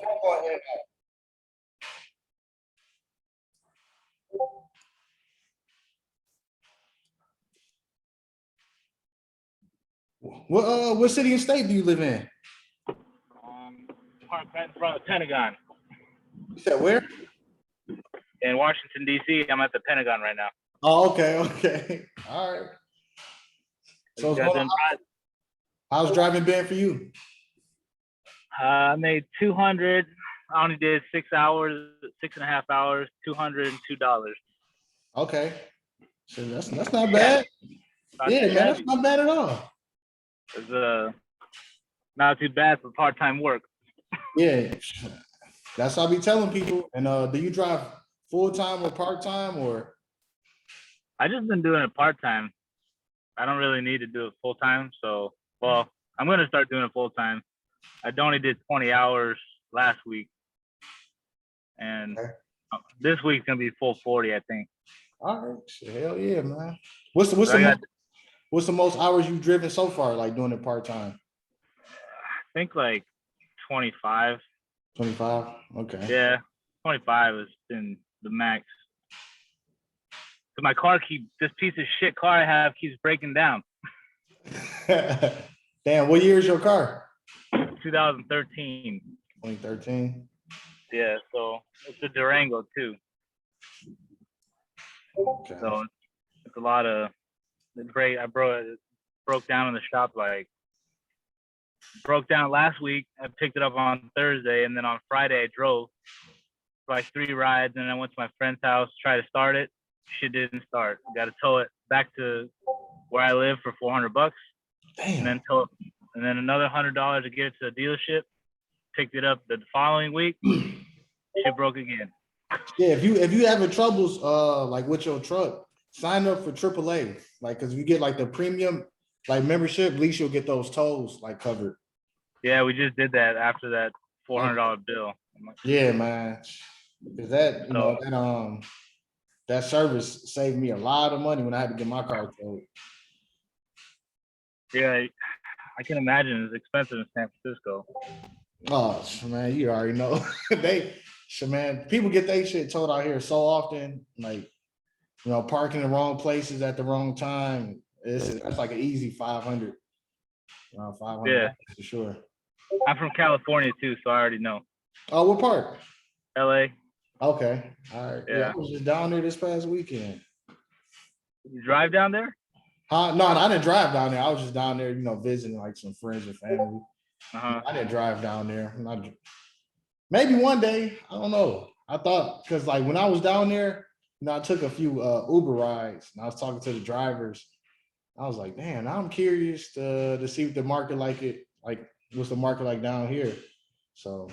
phone going in and out. What city and state do you live in? Park right in front of the Pentagon. You said where? In Washington, D.C. I'm at the Pentagon right now. Oh, okay. All right. So how's driving been for you? I made 200. I only did 6 hours, 6.5 hours, $202. Okay. So that's not bad. Yeah, man, that's not bad at all. It's not too bad for part-time work. Yeah, that's what I be telling people. And do you drive full-time or part-time or? I just been doing it part-time. I don't really need to do it full-time. So, well, I'm going to start doing it full-time. I only did 20 hours last week. And this week's going to be full 40, I think. All right. Hell yeah, man. What's the most hours you've driven so far, like doing it part-time? I think like 25. 25? Okay. Yeah, 25 has been the max. So my car this piece of shit car I have keeps breaking down. Damn, what year is your car? 2013. 2013? Yeah, so it's a Durango too. Okay. So it's a lot of I broke down in the shop, broke down last week. I picked it up on Thursday, and then on Friday I drove like 3 rides, and I went to my friend's house, tried to start it. Shit didn't start. Got to tow it back to where I live for $400. Damn. And then tow it, and then another $100 to get it to the dealership. Picked it up the following week. Shit broke again. Yeah, if you having troubles like with your truck, sign up for AAA. Like, cause if you get like the premium like membership, at least you'll get those tolls like covered. Yeah, we just did that after that $400 bill. Yeah, man. Cause that service saved me a lot of money when I had to get my car towed. Yeah, I can imagine it's expensive in San Francisco. Oh man, you already know. Man, people get their shit towed out here so often, like, parking in the wrong places at the wrong time. That's like an easy 500. 500 yeah, for sure. I'm from California too, so I already know. Oh, what part? LA. Okay. All right. Yeah, I was just down there this past weekend. You drive down there? No, I didn't drive down there. I was just down there, visiting like some friends and family. I didn't drive down there. Maybe one day. I don't know. I thought, because like when I was down there, I took a few Uber rides and I was talking to the drivers. I was like, man, I'm curious to see what the market what's the market like down here? So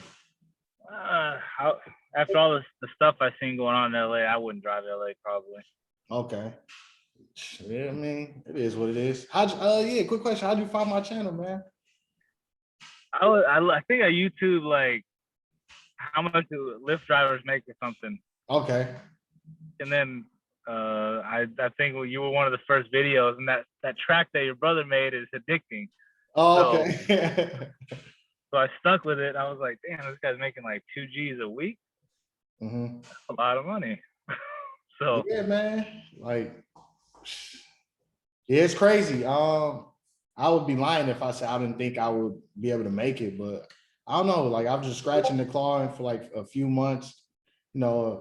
after all the stuff I've seen going on in LA, I wouldn't drive to LA probably. Okay. Yeah, I mean, it is what it is. Quick question. How'd you find my channel, man? I think I YouTube like how much do Lyft drivers make or something. Okay. And then I think you were one of the first videos, and that track that your brother made is addicting. Oh, okay. So I stuck with it. I was like, damn, this guy's making like 2 G's a week. Mm-hmm. That's a lot of money. So yeah, man. Like, yeah, it's crazy. I would be lying if I said I didn't think I would be able to make it, but I don't know. Like, I'm just scratching the clawing for like a few months,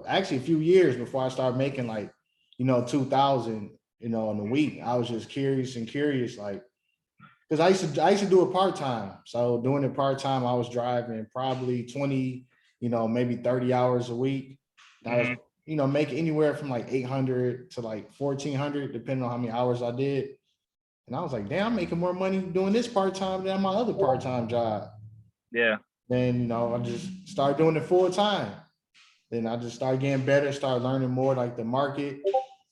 actually a few years before I started making like, 2,000, in a week. I was just curious, like, because I used to do it part-time. So doing it part-time, I was driving probably 20, maybe 30 hours a week. I was, making anywhere from like 800 to like 1,400, depending on how many hours I did. And I was like, damn, I'm making more money doing this part-time than my other part-time job. Yeah. Then, I just started doing it full-time. Then I just started getting better, started learning more like the market.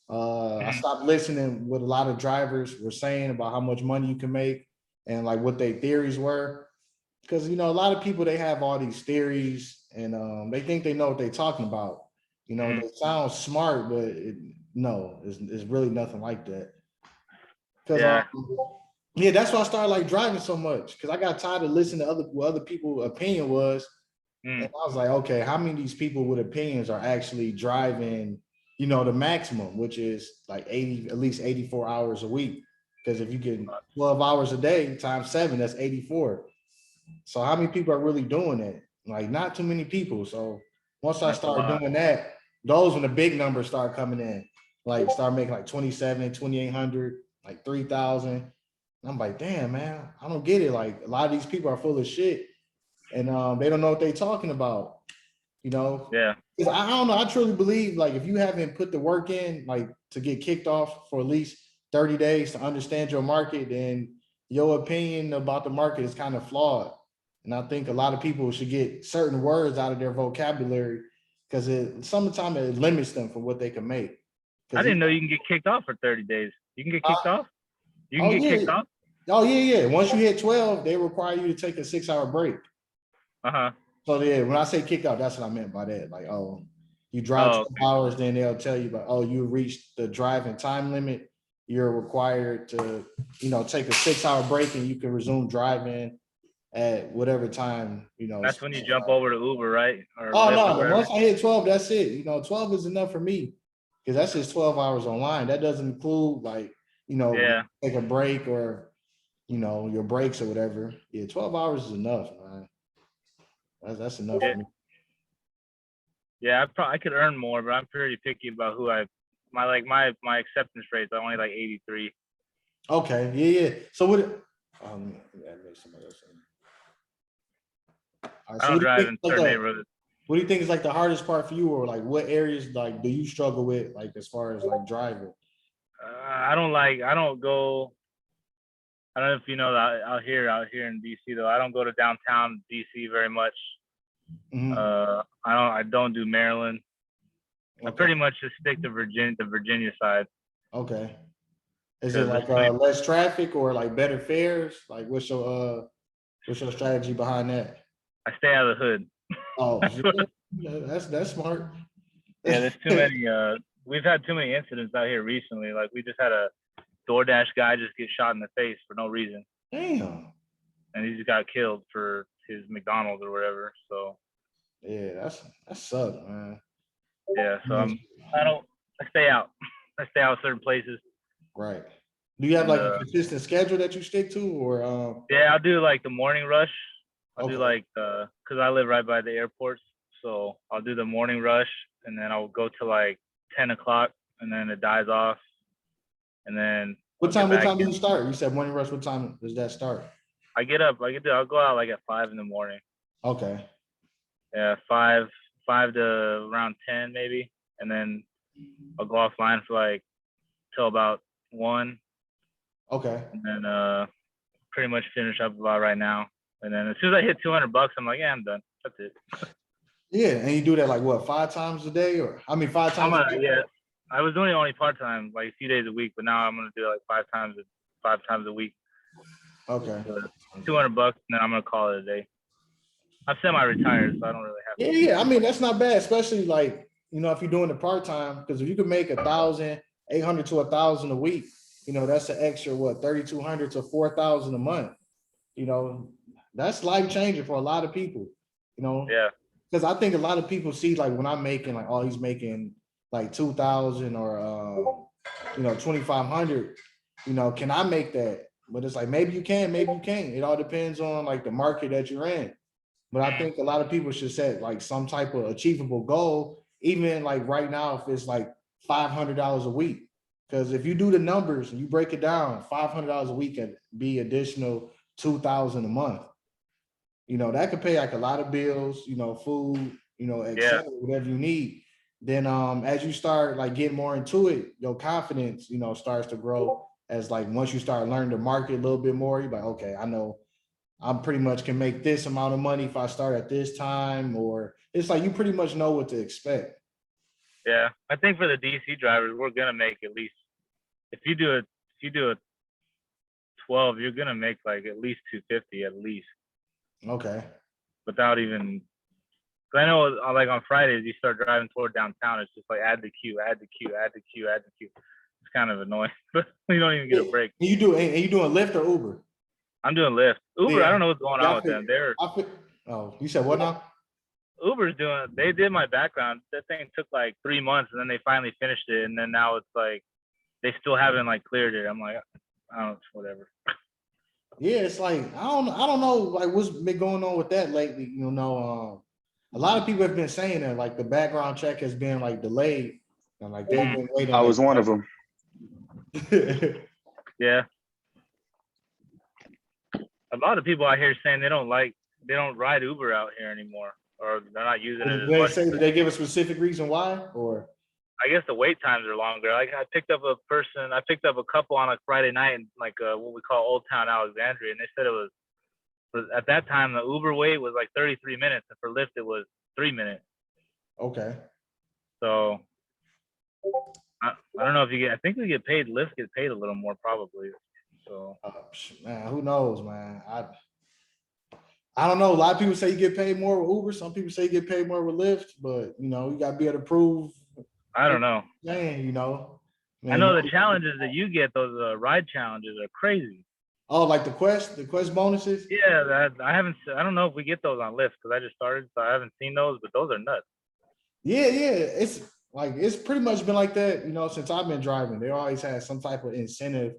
I stopped listening what a lot of drivers were saying about how much money you can make and like what their theories were. Because, a lot of people, they have all these theories and they think they know what they're talking about. They sound smart, but it's really nothing like that. Because that's why I started like driving so much, because I got tired of listening to what other people's opinion was. And Mm. I was like, okay, how many of these people with opinions are actually driving, the maximum, which is like 80, at least 84 hours a week. Because if you get 12 hours a day times 7, that's 84. So how many people are really doing it? Like not too many people. So once I That's a started lot. doing that, those when the big numbers start coming in, like start making like 27, 2,800, like 3,000. I'm like, damn, man, I don't get it. Like a lot of these people are full of shit and they don't know what they're talking about, you know? Yeah. Because I don't know, I truly believe like if you haven't put the work in, like to get kicked off for at least 30 days to understand your market, then your opinion about the market is kind of flawed. And I think a lot of people should get certain words out of their vocabulary because sometimes it limits them from what they can make. I Because didn't know you can get kicked off for 30 days. You can get kicked uh, off? You can oh get kicked yeah, off? oh yeah. Once you hit 12, they require you to take a 6-hour break. Uh-huh. So yeah, when I say kicked out, that's what I meant by that. Like, oh, you drive Oh, 12 hours, then they'll tell you, but oh, you reached the driving time limit. You're required to, take a 6-hour break and you can resume driving at whatever time, that's when you jump over to Uber, right? Or Oh Lyft or no, whatever. once I hit 12, that's it. 12 is enough for me. Because that's just 12 hours online. That doesn't include like, Yeah. take a break or your breaks or whatever. Yeah, 12 hours is enough, man. That's enough Yeah. for me. Yeah, I could earn more, but I'm pretty picky about who my acceptance rate's only like 83. Okay, yeah. So what? Yeah, maybe somebody else. All right. I So don't what do you drive think? in Like certain neighborhoods. what do you think is like the hardest part for you, or like what areas like do you struggle with, like as far as like driving? I don't go. I don't know if you know that out here in DC though. I don't go to downtown DC very much. Mhm. I don't do Maryland. I Okay. pretty much just stick to the Virginia side Okay. Is it because like less traffic or like better fares? Like what's your strategy behind that? I stay out of the hood. Oh, That's what, yeah, that's smart. yeah, there's too many. We've had too many incidents out here recently. Like we just had a DoorDash guy just get shot in the face for no reason, Damn. and he just got killed for his McDonald's or whatever. So Yeah, that sucks, man. yeah, so Yes. I don't. I stay out. I stay out certain places, Right. Do you have and like a consistent schedule that you stick to, or yeah, I'll do like the morning rush. I'll do okay, like because I live right by the airports, so I'll do the morning rush, and then I'll go to like 10 o'clock, and then it dies off, and then what I'll get time? What back time do in. you start? You said morning rush. What time does that start? I get up. I'll go out like at 5 in the morning. Okay. Yeah, five to around 10 maybe, and then I'll go offline for like till about 1, Okay. and then pretty much finish up about right now. And then as soon as I hit $200, I'm like, yeah, I'm done. That's it. Yeah, and you do that like what, 5 times a day, or I mean 5 times a week? Yeah. I was doing it only part time, like a few days a week, but now I'm gonna do it like 5 times a week. Okay. So $200, and then I'm gonna call it a day. I'm semi-retired, so I don't really have Yeah, to. yeah. I mean, that's not bad, especially like, if you're doing the part-time, because if you could make 1,800 to 1,000 a week, that's an extra what, 3,200 to 4,000 a month. You know, that's life changing for a lot of people, you know, Yeah. because I think a lot of people see like when I'm making like, oh, he's making like 2,000 or 2,500, can I make that? But it's like maybe you can, maybe you can't. It all depends on like the market that you're in. But I think a lot of people should set like some type of achievable goal, even like right now, if it's like $500 a week. Because if you do the numbers and you break it down, $500 a week can be additional 2,000 a month. That could pay like a lot of bills, food, et Yeah. cetera, whatever you need. Then as you start like getting more into it, your confidence, starts to grow as like once you start learning the market a little bit more, you're like, okay, I know I'm pretty much can make this amount of money if I start at this time, or it's like you pretty much know what to expect. Yeah. I think for the DC drivers, we're gonna make at least if you do a 12, you're gonna make like at least 250 at least Okay. without even. Cause I know like on Fridays you start driving toward downtown, it's just like add the queue, add the queue, add the queue, add the queue. It's kind of annoying, but you don't even get a break. And you doing Lyft or Uber? I'm doing Lyft. Uber, I Yeah. don't know what's going Yeah, on with them. I feel, oh, you said what now? Uber's they did my background. That thing took like 3 months, and then they finally finished it, and then now it's like they still haven't like cleared it. I'm like, I don't know, whatever. Yeah, it's like I don't know like what's been going on with that lately. A lot of people have been saying that like the background check has been like delayed and like they've been waiting. I like, was one of them. Yeah. A lot of people out here saying they don't ride Uber out here anymore, or they're not using it as much. Did they give a specific reason why? Or I guess the wait times are longer. Like I picked up a couple on a Friday night in like what we call Old Town Alexandria, and they said it was at that time the Uber wait was like 33 minutes, and for Lyft it was 3 minutes. okay. So I don't know if you get. I think we get paid. Lyft gets paid a little more probably. So Man, who knows, man? I don't know. A lot of people say you get paid more with Uber. Some people say you get paid more with Lyft, but you gotta be able to prove. I don't know. Man, I know the challenges that you get, those ride challenges are crazy. Oh, like the quest bonuses? Yeah, I don't know if we get those on Lyft because I just started, so I haven't seen those, but those are nuts. Yeah. It's pretty much been like that, since I've been driving. They always had some type of incentive,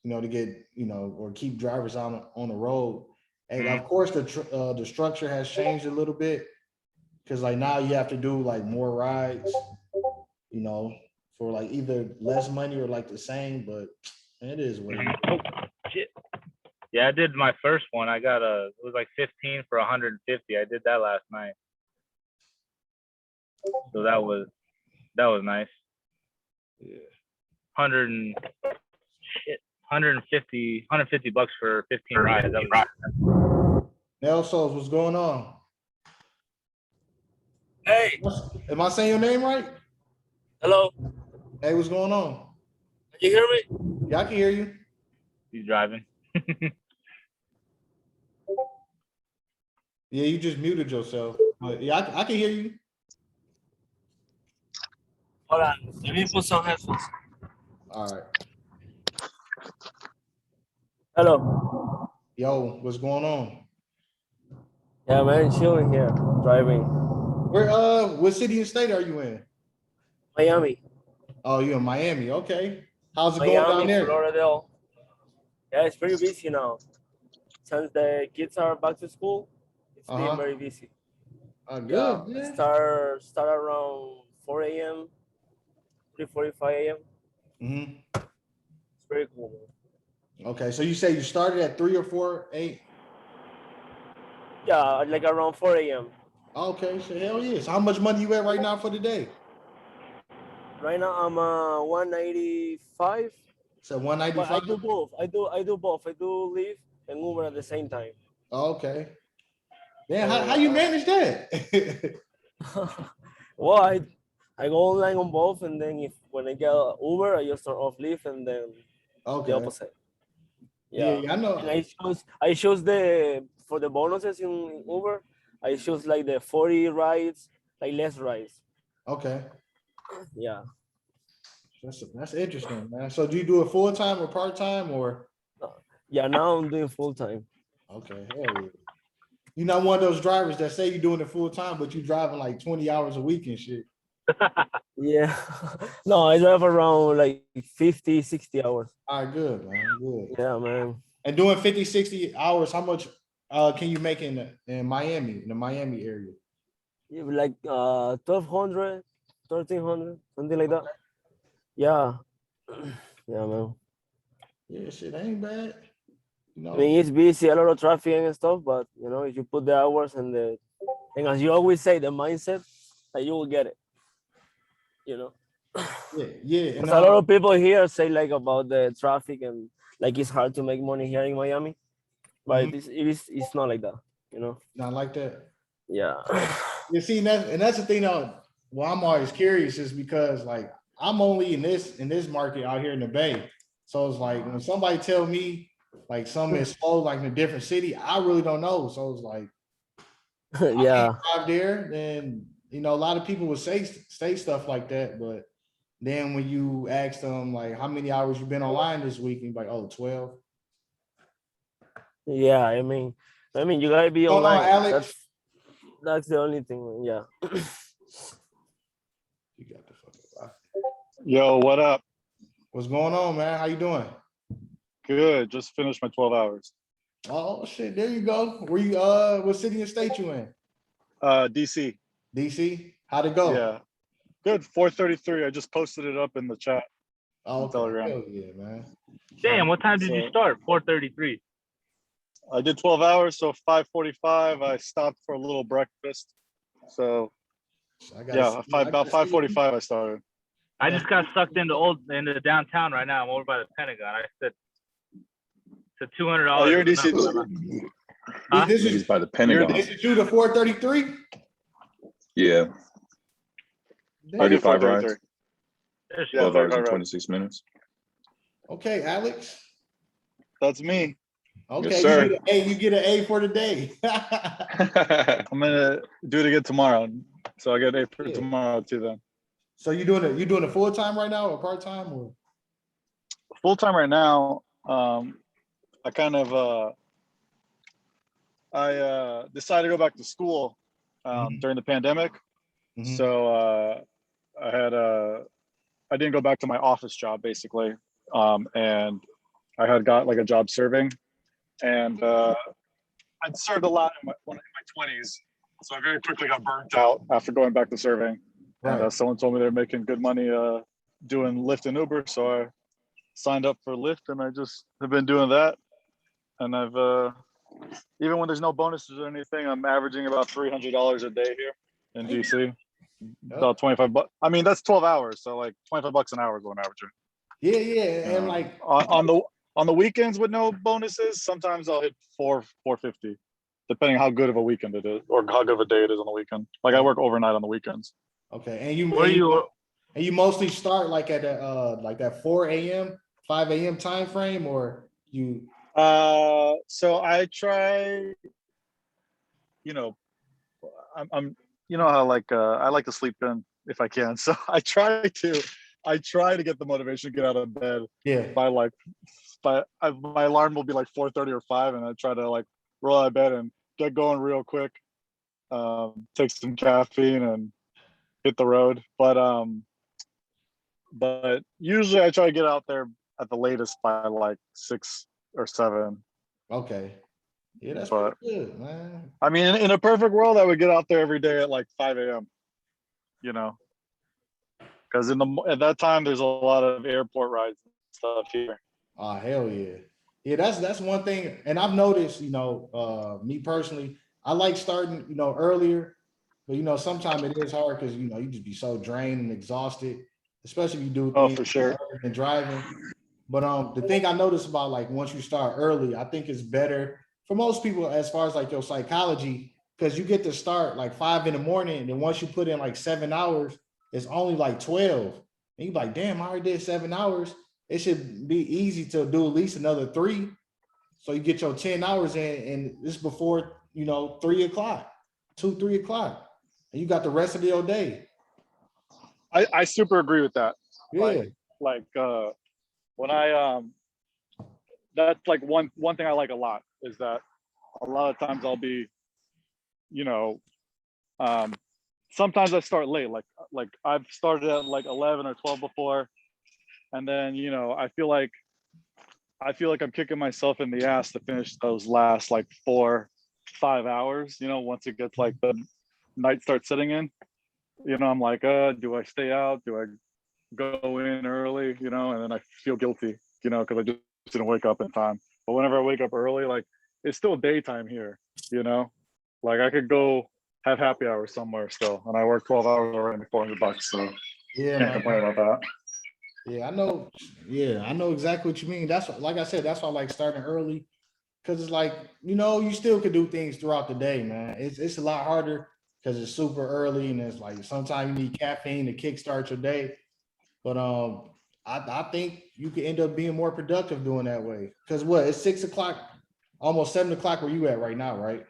to get, or keep drivers on the road. And of course, the structure has changed a little bit because like now you have to do like more rides, for like either less money or like the same, but it is what it is. Oh, shit. Yeah, I did my first one. I got it was like 15 for 150. I did that last night. So that was nice. Yeah. 150 bucks for 15 rides. That was right. Nelson, what's going on? Hey, Am I saying your name right? hello. Hey, what's going on? Can you hear me? Yeah, I can hear you. He's driving. Yeah, you just muted yourself. But yeah, I can hear you. Hold on. Let me put some headphones. All right. Hello. Yo, what's going on? Yeah, man, chilling here, driving. What city and state are you in? Miami. Oh, you're in Miami. Okay. How's it going down Miami, there? Florida. Yeah, it's pretty busy now. Since the kids are back to school, it's been very busy. Good. Yeah, Man. start around 4 a.m., 3:45 a.m. It's very cool, man. Okay, so you say you started at 3 or 4, 8? Yeah, like around 4 a.m. Okay, so hell yeah. So how much money you at right now for the day? Right now I'm 195. So But 195? I do both. I do both. I do Lyft and Uber at the same time. Okay. Yeah, how you manage that? Well, I go online on both, and then when I get Uber, I just turn off Lyft, and then the opposite. Yeah, I know. And I choose for the bonuses in Uber. I choose like the 40 rides, like less rides. Okay. Yeah. That's interesting, man. So do you do it full time or part time or? Yeah, now I'm doing full time. Okay, hell yeah. You're not one of those drivers that say you're doing it full time, but you're driving like 20 hours a week and shit. Yeah. No, I drive around like 50, 60 hours. All right, good, man. Good. Yeah, man. And doing 50, 60 hours, how much can you make in Miami, in the Miami area? Yeah, like 1,200, 1,300, something like that. Yeah. Yeah, man. Yeah, shit ain't bad. I mean, it's busy, a lot of traffic and stuff, but if you put the hours and as you always say, the mindset, that you will get it. Yeah. And a lot of people here say like about the traffic and like it's hard to make money here in Miami, but it's not like that. Not like that. Yeah. You see, that's the thing though. Well, I'm always curious is because like I'm only in this market out here in the Bay. So it's like when somebody tell me like something is slow, like in a different city, I really don't know. So it's like, yeah, I drive there, then a lot of people would say stuff like that, but then when you ask them like how many hours you've been online this week, and like, oh, 12. Yeah, I mean, you gotta be Oh, no, online. Alex. That's the only thing. Yeah. You got the fucking Wi-Fi. Yo, what up? What's going on, man? How you doing? Good. Just finished my 12 hours. Oh shit, there you go. Where you what city and state you in? DC. DC? How'd it go? Yeah. Good. 4:33. I just posted it up in the chat. Oh, on Telegram. Hell yeah, man. Damn, what time did you So- start? 4:33. I did 12 hours, so 5:45. I stopped for a little breakfast. So I gotta yeah, see- I about gotta see- 5:45 I started. I just got sucked into downtown right now. I'm over by the Pentagon. I said it's a $200. Oh, you're in DC. Huh? This He's is by the Pentagon. this is you to 433? Yeah, I did 35 4:33. rides, There's- Yeah, 12 hours and right. 26 minutes. Okay, Alex. That's me. Okay, Yes, sir. you get an A for the day. I'm gonna do it again tomorrow. So I get A for Yeah. tomorrow too then. So you doing it full time right now or part time or? Full time right now. I kind of decided to go back to school Mhm. during the pandemic. Mhm. So I didn't go back to my office job basically, and I had got like a job serving, and I'd served a lot in my 20s, so I very quickly got burnt out after going back to serving. Right. And someone told me they're making good money doing Lyft and Uber, so I signed up for Lyft, and I just have been doing that. And I've even when there's no bonuses or anything, I'm averaging about $300 a day here in DC. About 25 bucks. I mean, that's 12 hours, so like 25 bucks an hour is what I'm averaging. Yeah, and like On the weekends with no bonuses, sometimes I'll hit 450, depending how good of a weekend it is or how good of a day it is on the weekend. Like I work overnight on the weekends. okay, and you Where and you? and you mostly start like at like that 4 a.m., 5 a.m. time frame, or you So I try, I'm how like I like to sleep in if I can. So I try to get the motivation to get out of bed yeah. by my alarm will be like 4:30 or 5, and I try to like roll out of bed and get going real quick, take some caffeine and hit the road. But usually I try to get out there at the latest by like 6 or 7. Okay. Yeah, that's But- pretty good, man. I mean, in a perfect world, I would get out there every day at like 5 a.m. Because at that time there's a lot of airport rides and stuff here. Oh, hell yeah. Yeah, that's one thing. And I've noticed, me personally, I like starting, earlier, but sometimes it is hard because you just be so drained and exhausted, especially if you do Oh, things for sure. other than driving. But the thing I noticed about like once you start early, I think it's better for most people as far as like your psychology, because you get to start like 5 in the morning, and then once you put in like 7 hours, it's only like 12. And you're like, damn, I already did 7 hours. It should be easy to do at least another 3. So you get your 10 hours in, and it's before 3 o'clock, 3 o'clock. And you got the rest of your day. I super agree with that. Yeah. Like when I that's like one thing I like a lot is that a lot of times I'll be sometimes I start late, like I've started at like 11 or 12 before, and then I feel like I'm kicking myself in the ass to finish those last like 4-5 hours, once it gets like the night starts setting in. I'm like, do I stay out? Do I go in early? And then I feel guilty, because I just didn't wake up in time. But whenever I wake up early, like it's still daytime here, like I could go have happy hour somewhere still, and I work 12 hours already, $400. So Yeah, can't man. complain about that. Yeah, I know. Yeah, I know exactly what you mean. That's like I said, that's why I like starting early. Cause it's like, you still could do things throughout the day, man. It's a lot harder because it's super early, and it's like sometimes you need caffeine to kickstart your day. But I think you could end up being more productive doing that way. Cause what, it's 6 o'clock, almost 7 o'clock where you at right now, right?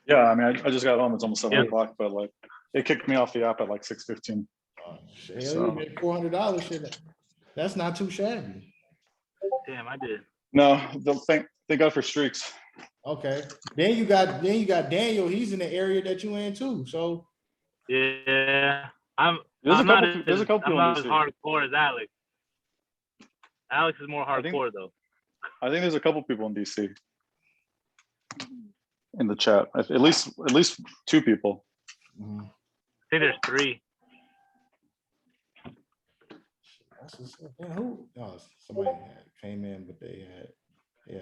Yeah, I mean, I just got home. It's almost 7 Yeah. o'clock, but like it kicked me off the app at like 6:15. Shit, So- you made $400 shit. That's not too shabby. Damn, I did. No, thank God for streaks. Okay. Then you got Daniel. He's in the area that you in too. So Yeah, I'm There's a not couple. There's a couple I'm people in not as DC. hardcore as Alex. Alex is more I think hardcore though. there's a couple people in DC in the chat. At least 2 people. mhm. I think there's 3. That's what's up. Man, who? Oh, somebody came in, but they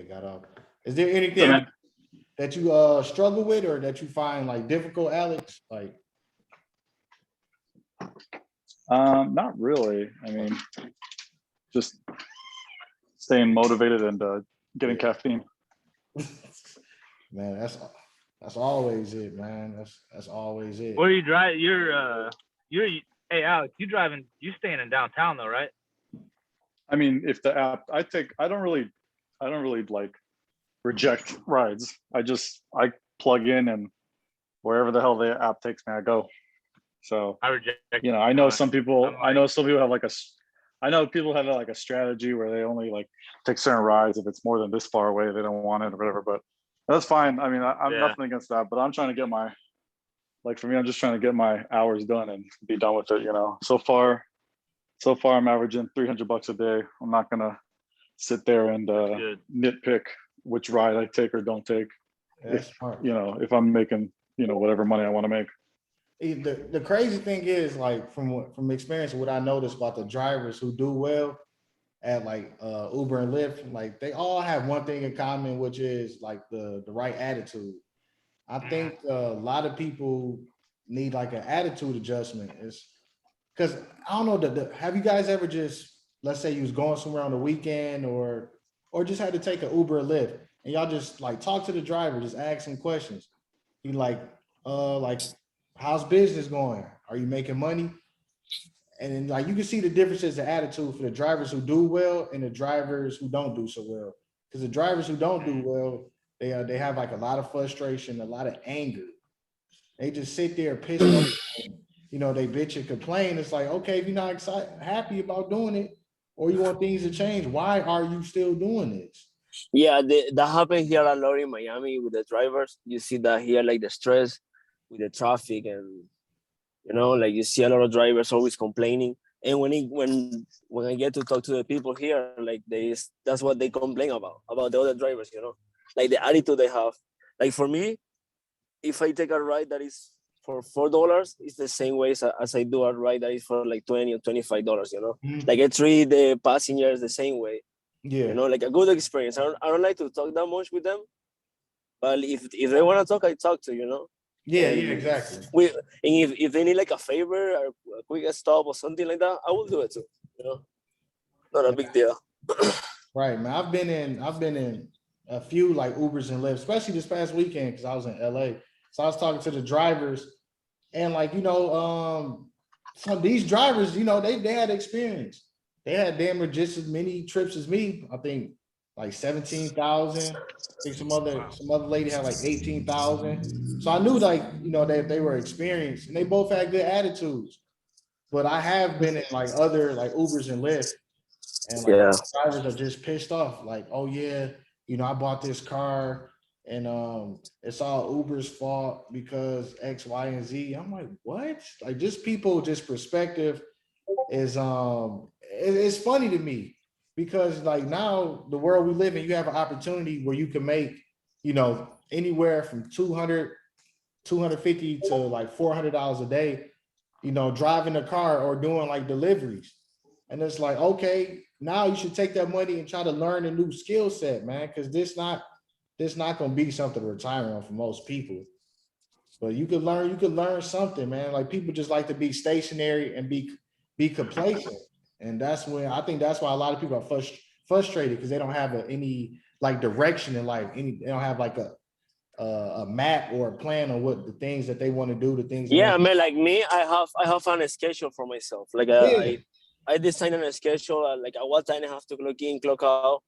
got off. Is there anything Yeah. that you struggle with or that you find like difficult, Alex? Like, Not really. I mean, just staying motivated and getting Yeah. caffeine. man, that's always it, man. That's always it. Where you drive? Hey Alex, you staying in downtown though, right? I mean, if the app I don't really like reject rides. I plug in and wherever the hell the app takes me, I go. So, I reject. I know some people. I'm I know some people have like I know people have like a strategy where they only like take certain rides if it's more than this far away, they don't want it or whatever. But that's fine. I mean, I'm Yeah. nothing against that. But I'm trying to get for me, I'm just trying to get my hours done and be done with it. So far, I'm averaging $300 a day. I'm not gonna sit there and Good. nitpick which ride I take or don't take. That's smart. If I'm making whatever money I want to make. The crazy thing is, like, from experience, what I noticed about the drivers who do well at like Uber and Lyft, like they all have one thing in common, which is like the right attitude. I think a lot of people need like an attitude adjustment. Is because I don't know have you guys ever just, let's say you was going somewhere on the weekend or just had to take an Uber or Lyft and y'all just like talk to the driver, just ask him questions. He like how's business going? Are you making money? And then like you can see the differences in attitude for the drivers who do well and the drivers who don't do so well. Because the drivers who don't do well, they have like a lot of frustration, a lot of anger. They just sit there pissed off. They bitch and complain. It's like, okay, if you're not happy about doing it, or you want things to change, why are you still doing this? Yeah, that happens here a lot in Miami with the drivers. You see that here, like the stress with the traffic, and like you see a lot of drivers always complaining. And when I get to talk to the people here, like that's what they complain about the other drivers. Like the attitude they have. Like for me, if I take a ride that is for $4, it's the same way as I do a ride that is for like $20 or $25. Like I treat the passengers the same way. Yeah. Like a good experience. I don't like to talk that much with them, but if they want to talk, I talk to. Yeah, And exactly. If they need like a favor or a quick stop or something like that, I will do it too. Not a big deal. Right, man. I've been in a few like Ubers and Lyft, especially this past weekend because I was in LA. So I was talking to the drivers, and like some of these drivers, they had experience. They had damn near just as many trips as me. I think like 17,000. I think some other lady had like 18,000. So I knew they were experienced and they both had good attitudes. But I have been in like other like Ubers and Lyft, and like Yeah. drivers are just pissed off. Like, oh yeah, I bought this car and it's all Uber's fault because X, Y, and Z. I'm like, what? Like just perspective is it's funny to me because like now the world we live in, you have an opportunity where you can make, anywhere from 250 to like $400 a day, driving a car or doing like deliveries. And it's like, okay, now you should take that money and try to learn a new skill set, man, because this not gonna be something to retire on for most people. But you could learn something, man. Like people just like to be stationary and be complacent. And I think that's why a lot of people are frustrated because they don't have any like direction in life. They don't have like a map or a plan on what the things that they want to do, the things. Yeah, I mean, like me, I have an schedule for myself. Like I design a schedule, like at what time I have to clock in, clock out.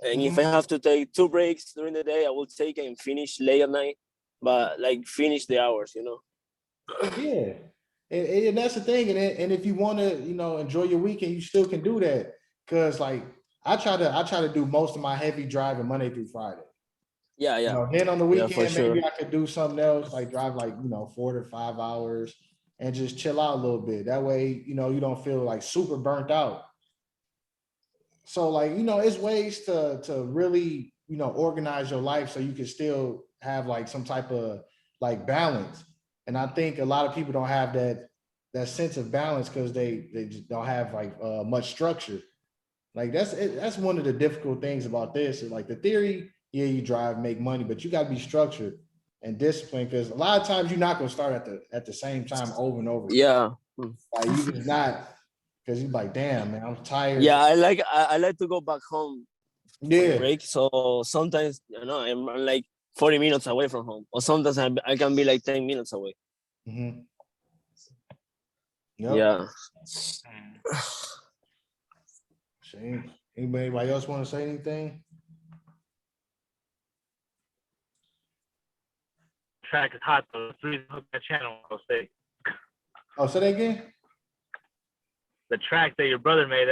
And if I have to take 2 breaks during the day, I will take and finish late at night, but like finish the hours. Yeah, and that's the thing. And if you want to, enjoy your weekend, you still can do that. Cause like I try to do most of my heavy driving Monday through Friday. Yeah, You yeah, know, then on the yeah, for weekend, sure. maybe I could do something else, like drive like, 4 to 5 hours and just chill out a little bit. That way, you don't feel like super burnt out. So like, it's ways to really, organize your life so you can still have like some type of like balance. And I think a lot of people don't have that sense of balance because they just don't have like much structure. Like that's one of the difficult things about this. Is like the theory, yeah, you drive, make money, but you got to be structured and disciplined because a lot of times you're not gonna start at the same time over and over. Yeah. Like you just not because you're like, damn, man, I'm tired. Yeah, I like to go back home for the Yeah. break. So sometimes I'm like 40 minutes away from home, or sometimes I can be like 10 minutes away. Mm-hmm. Yep. Yeah. Anybody else want to say anything? Track is hot though. That's the reason I hooked that channel. I'll say Oh, say that again. the track that your brother made.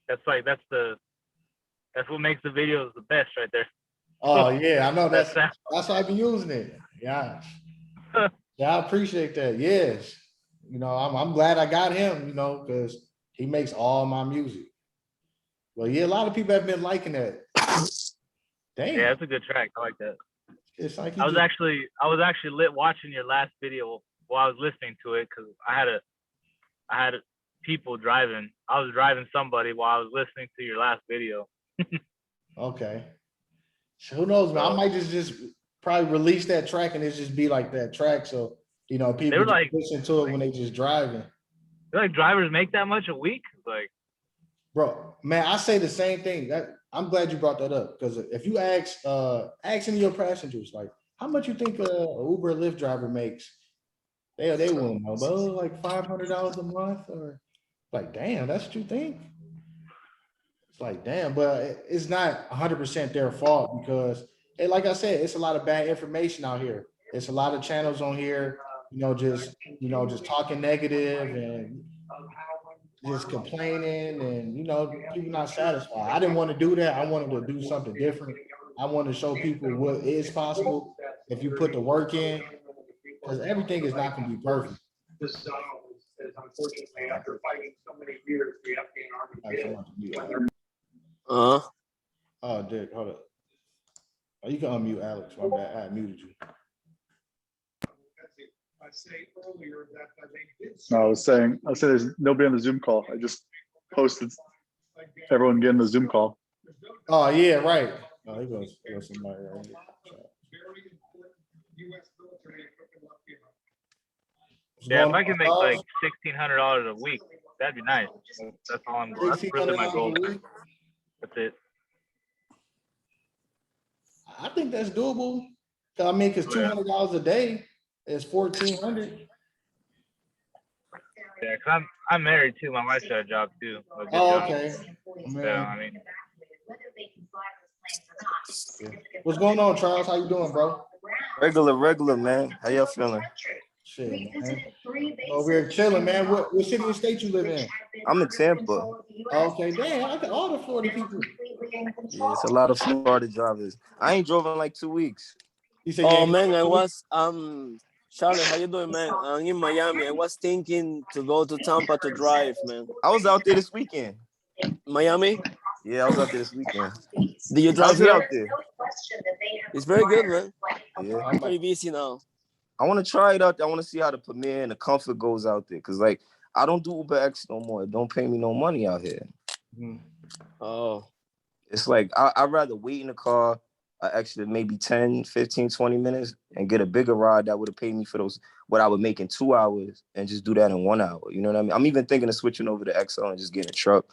That's what makes the videos the best right there. Oh yeah, I know that's That why I've been using it. Yeah. Yeah, I appreciate that. Yes. I'm glad I got him, because he makes all my music. Well, yeah, a lot of people have been liking that. Damn. Yeah, it's a good track. I like that. It's like I was actually lit watching your last video while I was listening to it because I had people driving. I was driving somebody while I was listening to your last video. okay. So who knows, man? I might just probably release that track and it just be like that track. So, people were just like- listen to it when they just driving. Like drivers make that much a week? Like, Bro, man, I say the same thing. That I'm glad you brought that up because if you ask any of your passengers, like, how much you think a Uber or Lyft driver makes, they won't know, but like $500 a month, or like, damn, that's what you think? It's like, damn, but it's not 100% their fault because, like I said, it's a lot of bad information out here. It's a lot of channels on here, just talking negative and just complaining and people not satisfied. I didn't want to do that. I wanted to do something different. I want to show people what is possible if you put the work in, because everything is not going to be perfect. Unfortunately, after fighting so many years, the Afghan army. Oh, Dick, hold up. Oh, you can unmute Alex. My bad. I muted you. No, I was saying there's nobody on the Zoom call. I just posted everyone getting the Zoom call. Oh yeah, right. Oh, he goes somebody right here. yeah, if I can make like $1,600 a week, that'd be nice. That's all I'm going. That's really my goal. That's it. I think that's doable. I mean, because $200 a day is $1,400. Yeah, cause I'm married too. My wife's got a job too. Oh, okay. Yeah, I mean, what's going on, Charles? How you doing, bro? Regular, man. How y'all feeling? Shit, man. Over here chilling, man. What city and state you live in? I'm in Tampa. Okay, damn. I got all the Florida people. Yeah, it's a lot of Florida drivers. I ain't drove in like 2 weeks. You said, Oh man, I was Charlie, how you doing, man? I'm in Miami. I was thinking to go to Tampa to drive, man. I was out there this weekend. Miami? Yeah, I was out there this weekend. Do you drive How's it here? out there? It's very good, man. Yeah. I'm pretty busy now. I want to try it out there. I want to see how the Premier and the Comfort goes out there. Cause like I don't do Uber X no more. It don't pay me no money out here. Oh. It's like I'd rather wait in the car an extra maybe 10, 15, 20 minutes and get a bigger ride that would have paid me for those what I would make in 2 hours and just do that in 1 hour. You know what I mean? I'm even thinking of switching over to XL and just getting a truck.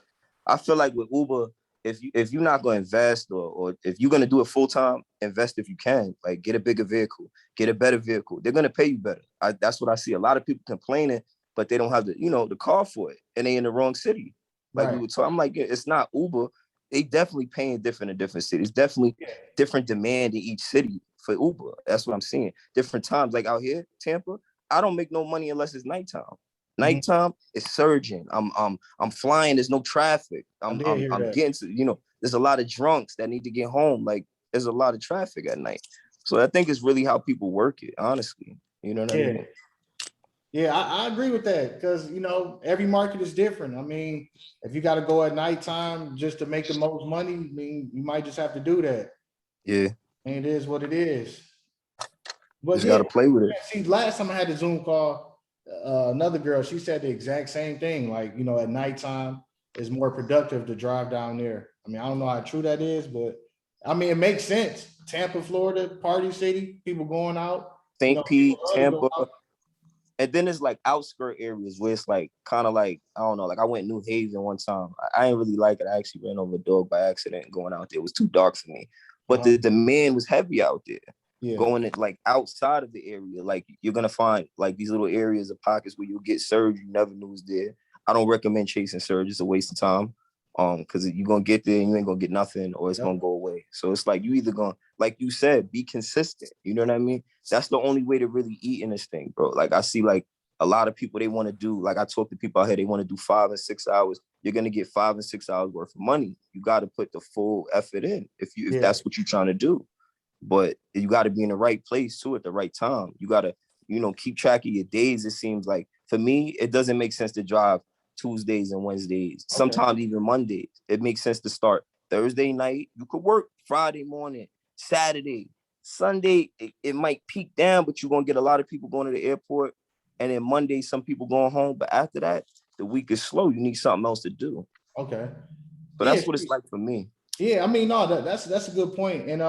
I feel like with Uber, if you're not going to invest or if you're going to do it full time, invest if you can. Like get a bigger vehicle, get a better vehicle. They're going to pay you better. That's what I see. A lot of people complaining, but they don't have the car for it, and they in the wrong city. Like we were talking, I'm like, it's not Uber. They definitely paying different in different cities. Definitely different demand in each city for Uber. That's what I'm seeing. Different times, like out here, Tampa, I don't make no money unless it's nighttime. Nighttime is surging. I'm flying. There's no traffic. I'm getting to, there's a lot of drunks that need to get home. Like there's a lot of traffic at night. So I think it's really how people work it, honestly. You know what I Yeah. mean? Yeah, I agree with that because, you know, every market is different. I mean, if you got to go at nighttime just to make the most money, I mean, you might just have to do that. Yeah, And it is what it is. But just yeah, got to play with it. see, last time I had a Zoom call, another girl, she said the exact same thing. Like, you know, at nighttime is more productive to drive down there. I mean, I don't know how true that is, but I mean, it makes sense. Tampa, Florida, party city, people going out. You know, St. Pete, people love to go Tampa, out. and then it's like outskirt areas where it's like kind of like, I don't know, like I went New Haven one time. I didn't really like it. I actually ran over a dog by accident going out there. It was too dark for me. But the demand was heavy out there. Yeah. Going it like outside of the area, like you're gonna find like these little areas of pockets where you'll get surge you never knew was there. I don't recommend chasing surge; it's a waste of time. Because you're gonna get there and you ain't gonna get nothing, or it's gonna go away. So it's like you either gonna, like you said, be consistent. You know what I mean? That's the only way to really eat in this thing, bro. Like I see like a lot of people, they want to do, like I talk to people out here, they want to do 5 and 6 hours. You're gonna get 5 and 6 hours worth of money. You got to put the full effort in if that's what you're trying to do. But you got to be in the right place too at the right time. You got to, you know, keep track of your days. It seems like for me, it doesn't make sense to drive Tuesdays and Wednesdays, sometimes even Mondays. It makes sense to start Thursday night. You could work Friday morning, Saturday, Sunday. It might peak down, but you're going to get a lot of people going to the airport. And then Monday, some people going home. But after that, the week is slow. You need something else to do. Okay. But that's what it's like for me. Yeah, I mean, no, that's a good point. And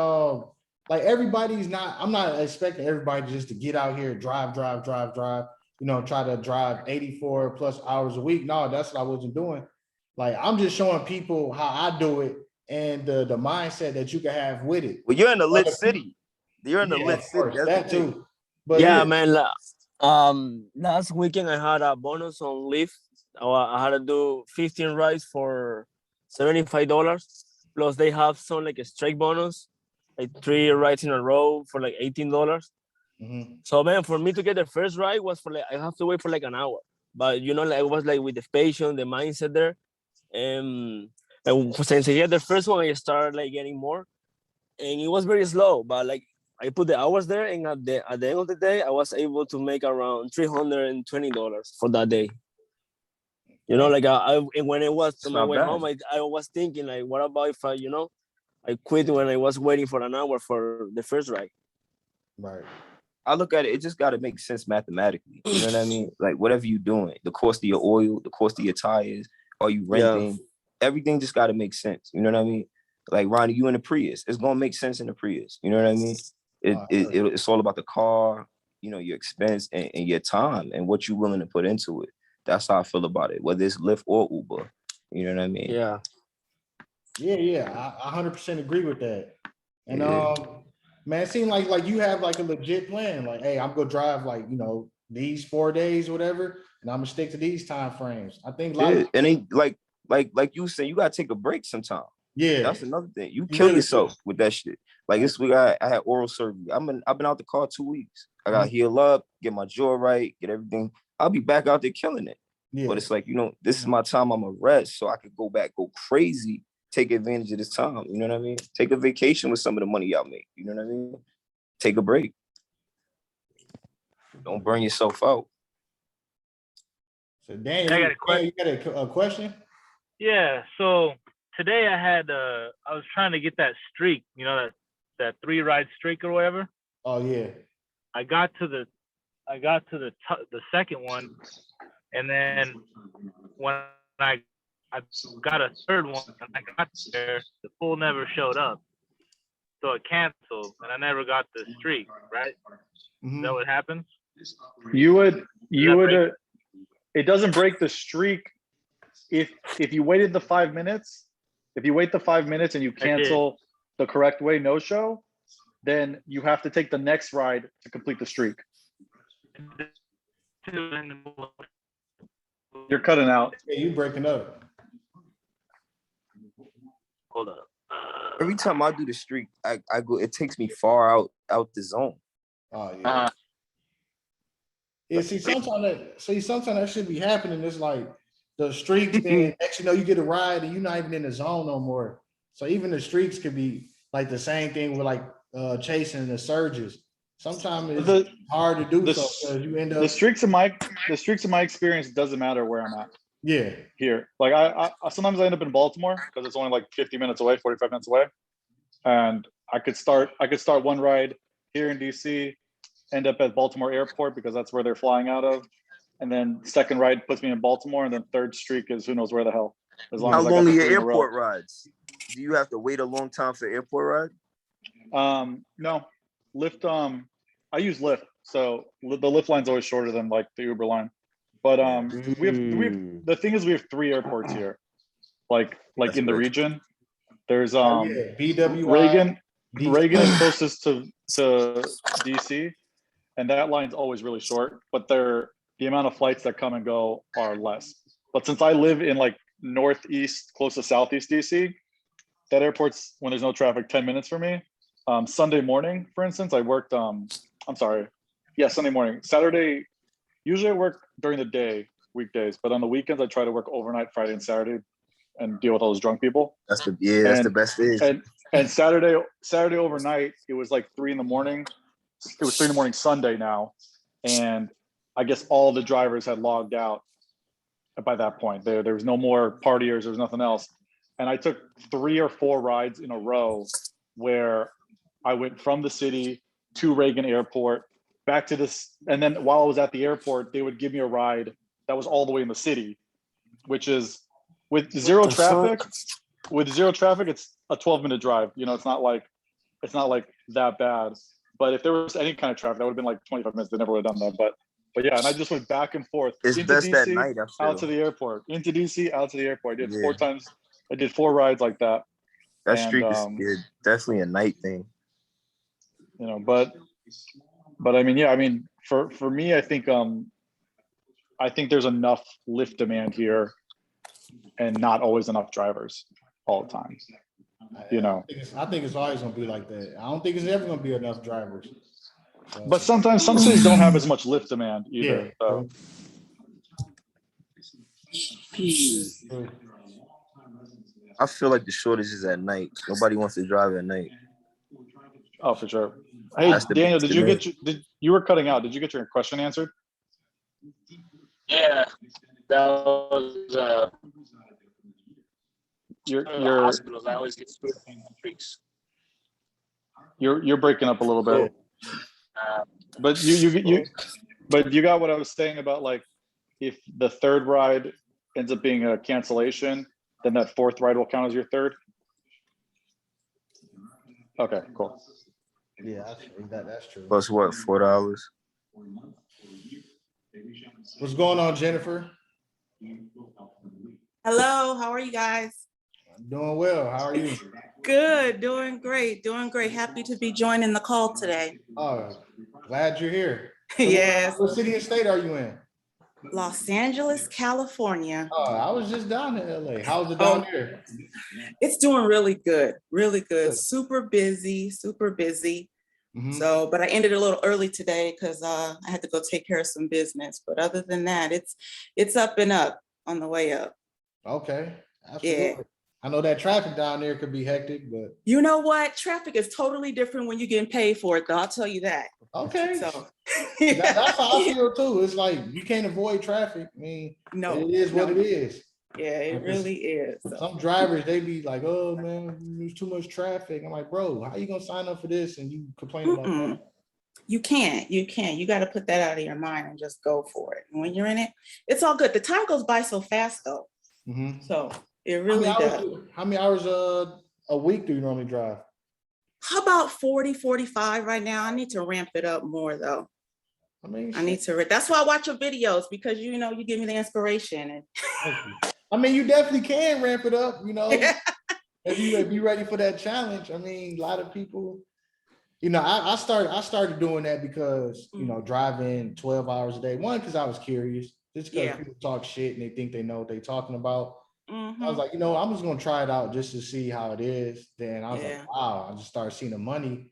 like everybody's not, I'm not expecting everybody just to get out here, drive, you know, try to drive 84 plus hours a week. No, that's what I wasn't doing. Like, I'm just showing people how I do it and the mindset that you can have with it. Well, you're in a lit city. You're in a lit city. That's that too. But yeah, man. Last weekend I had a bonus on Lyft. I had to do 15 rides for $75. Plus they have some like a strike bonus, like 3 rides in a row for like $18. So man, for me to get the first ride was for like I have to wait for like an hour. But you know, like it was like with the patient, the mindset there. And since I get the first one, I started like getting more, and it was very slow. But like I put the hours there, and at the end of the day, I was able to make around $320 for that day. You know, like and when it was on my way home, I was thinking like, what about if I quit when I was waiting for an hour for the first ride? Right. I look at it, it just got to make sense mathematically. You know what I mean? Like whatever you're doing, the cost of your oil, the cost of your tires, are you renting? Everything just got to make sense. You know what I mean? Like Ronnie, you in a Prius, it's gonna make sense in the Prius. You know what I mean? It's all about the car, you know, your expense and your time and what you're willing to put into it. That's how I feel about it, whether it's Lyft or Uber. You know what I mean? Yeah. I 100% agree with that. And man, it seems like you have like a legit plan. Like, hey, I'm gonna drive like, you know, these 4 days, whatever, and I'm gonna stick to these time frames. I think and then like you said, you gotta take a break sometime. Yeah, that's another thing. You kill yourself with that shit. Like this week, I had oral surgery. I've been out the car 2 weeks. I got to heal up, get my jaw right, get everything. I'll be back out there killing it. Yeah. But it's like, you know, this is my time. I'm a rest, so I could go back, go crazy, take advantage of this time. You know what I mean? Take a vacation with some of the money y'all make. You know what I mean? Take a break. Don't burn yourself out. So Daniel, you got a question? Yeah. So today I was trying to get that streak, you know, that 3 ride streak or whatever. Oh yeah. I got to the second one, and then when I got a third one, and I got there, the pool never showed up, so it canceled, and I never got the streak. Right? Is that what happens? You would. It doesn't break the streak if you waited the 5 minutes. If you wait the 5 minutes and you cancel the correct way, no show, then you have to take the next ride to complete the streak. You're cutting out. Yeah, you breaking up. Hold up. Every time I do the streak, I go. It takes me far out the zone. Oh yeah. Yeah. See, sometimes that should be happening. It's like the streaks. Then next, you know, you get a ride and you're not even in the zone no more. So even the streaks could be like the same thing with like chasing the surges. Sometimes it's The- hard to do the so s- because you end up The streaks of my experience doesn't matter where I'm at yeah. here. Like I sometimes I end up in Baltimore because it's only like 50 minutes away, 45 minutes away. And I could start one ride here in DC, end up at Baltimore Airport because that's where they're flying out of. And then second ride puts me in Baltimore, and then third streak is who knows where the hell. As long How as I got long the are your 3 in a row. airport rides? Do you have to wait a long time for airport ride? No, Lyft. I use Lyft, so the Lyft line's always shorter than like the Uber line. But we have the thing is we have 3 airports here, like That's in the good. region. There's Oh, yeah. BWI, Reagan is closest to DC, and that line's always really short. But the amount of flights that come and go are less. But since I live in like northeast, close to southeast DC, that airport's when there's no traffic, 10 minutes for me. Sunday morning, for instance, I worked. Sunday morning. Saturday, usually I work during the day, weekdays, but on the weekends I try to work overnight, Friday and Saturday, and deal with all those drunk people. That's the best thing. And Saturday overnight, it was like 3 in the morning. It was 3 in the morning Sunday now, and I guess all the drivers had logged out by that point. There was no more partiers. There was nothing else. And I took 3 or 4 rides in a row where I went from the city to Reagan Airport, back to this. And then while I was at the airport, they would give me a ride that was all the way in the city, which is with zero traffic. With zero traffic, it's a 12-minute drive. You know, it's not like that bad. But if there was any kind of traffic, that would have been like 25 minutes. They never would have done that. But yeah, and I just went back and forth. It's into best DC, at night, I feel. out to the airport, into DC, out to the airport. I did Yeah. 4 times. I did 4 rides like that. That And, streak is definitely a night thing. You know, but I mean, yeah, I mean, for me, I think there's enough Lyft demand here, and not always enough drivers all the time. You know, I think it's always gonna be like that. I don't think it's ever gonna be enough drivers. So, but sometimes some cities don't have as much Lyft demand either. yeah. So. True. I feel like the shortage is at night. Nobody wants to drive at night. Oh, for sure. Hey, That's the Daniel, big did you were cutting out? Did you get your question answered? Yeah, that was Your hospitals. I always get freaks. you're breaking up a little bit. But you got what I was saying about, like, if the 3rd ride ends up being a cancellation, then that 4th ride will count as your 3rd. Okay, cool. Yeah, that's true. Plus what, $4? What's going on, Jennifer? Hello, how are you guys? I'm doing well. How are you? Good, doing great, doing great. Happy to be joining the call today. Oh, glad you're here. Yes, What city and state are you in? Los Angeles, California. Oh, I was just down in LA. How's it down there? It's doing really good, really good. Super busy, super busy. Mhm. So, but I ended a little early today because I had to go take care of some business. But other than that, it's up and up, on the way up. Okay, absolutely. Yeah. I know that traffic down there could be hectic, but You know what? Traffic is totally different when you're getting paid for it, though. I'll tell you that. okay. So, That's how I feel too. It's like you can't avoid traffic. I mean, no, it is what no. it is. Yeah, it really is. So. Some drivers, they be like, "Oh man, there's too much traffic." I'm like, "Bro, how you gonna sign up for this and you complain about that?" You can't. You got to put that out of your mind and just go for it. And when you're in it, it's all good. The time goes by so fast, though. Mhm. So it really does. How many hours a week do you normally drive? How about 40, 45 right now? I need to ramp it up more, though. I mean, I need to. That's why I watch your videos, because you give me the inspiration. I mean, you definitely can ramp it up. If you be ready for that challenge. I mean, a lot of people. I started doing that because driving 12 hours a day. One, because I was curious, just because people talk shit and they think they know what they're talking about. Mm-hmm. I was like, I'm just gonna try it out just to see how it is. Then I was like, wow, I just started seeing the money.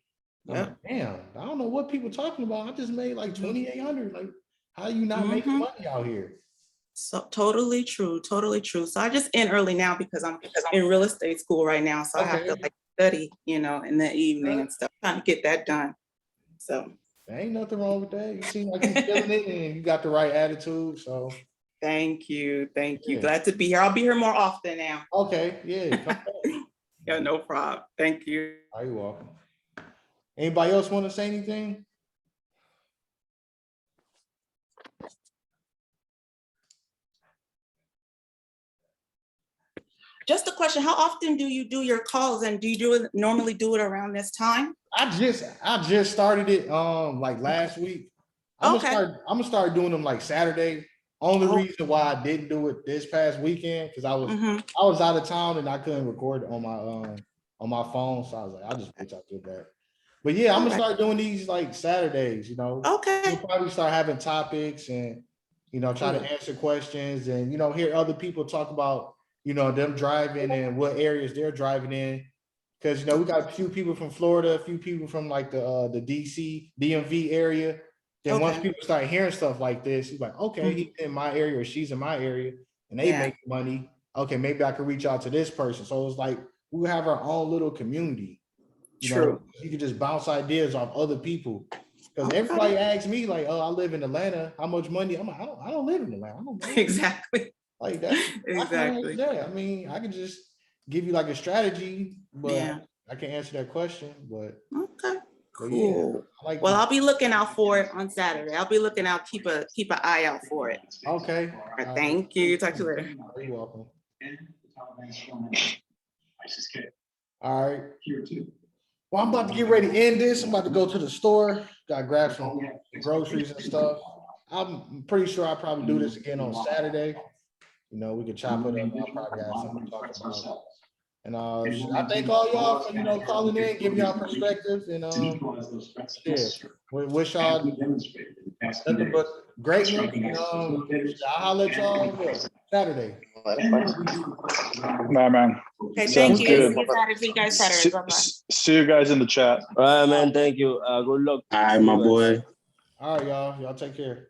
I'm like, damn, I don't know what people talking about. I just made like 2,800. Like, how you not making money out here? So totally true, totally true. So I just end early now because I'm in real estate school right now. So I have to study, you know, in the evening and stuff, trying to get that done. So There ain't nothing wrong with that. You seem like you're feeling it and you got the right attitude. So thank you. Thank you. Yeah. Glad to be here. I'll be here more often now. okay, yeah. Come back. Yeah, no problem. Thank you. Are you welcome? Anybody else want to say anything? Just a question, how often do you do your calls, and do you normally do it around this time? I just started it like last week. I'm Okay. gonna start doing them like Saturday. Only Oh. reason why I didn't do it this past weekend because I was out of town and I couldn't record on my phone. So I was like, I'll just wait till I get back. But yeah, I'm gonna start doing these like Saturdays, you know. Okay. We'll probably start having topics and try to answer questions and hear other people talk about them driving and what areas they're driving in. Because we got a few people from Florida, a few people from like the DC, DMV area. Then once people start hearing stuff like this, he's like, okay, he's in my area or she's in my area and they make money. Okay, maybe I could reach out to this person. So it's like we have our own little community. You can just bounce ideas off other people. Because everybody asks me, like, oh, I live in Atlanta. How much money? I'm like, I don't live in Atlanta. I don't know. Exactly. Like that. Exactly. I mean, I can just give you like a strategy, but Yeah. I can answer that question. But Okay. but Cool. I like Well, that. I'll be looking out for it on Saturday. I'll be looking out, keep an eye out for it. Okay. All right, thank you. Talk to you later. You're welcome. ISIS kid All right. here too. Well, I'm about to get ready to end this. I'm about to go to the store. Got to grab some groceries and stuff. I'm pretty sure I'll probably do this again on Saturday. We can chop it up. I'll probably have something to talk about. And I thank all y'all for calling in, giving y'all perspectives, and wish y'all nothing but greatness. I'll let y'all Saturday. Nah, man. Okay, Sounds thank you. good. See you Saturday. See you guys Saturday. Bye-bye. See you guys in the chat. All right, man. Thank you. Good luck. All right, my boy. All right, y'all. Y'all take care.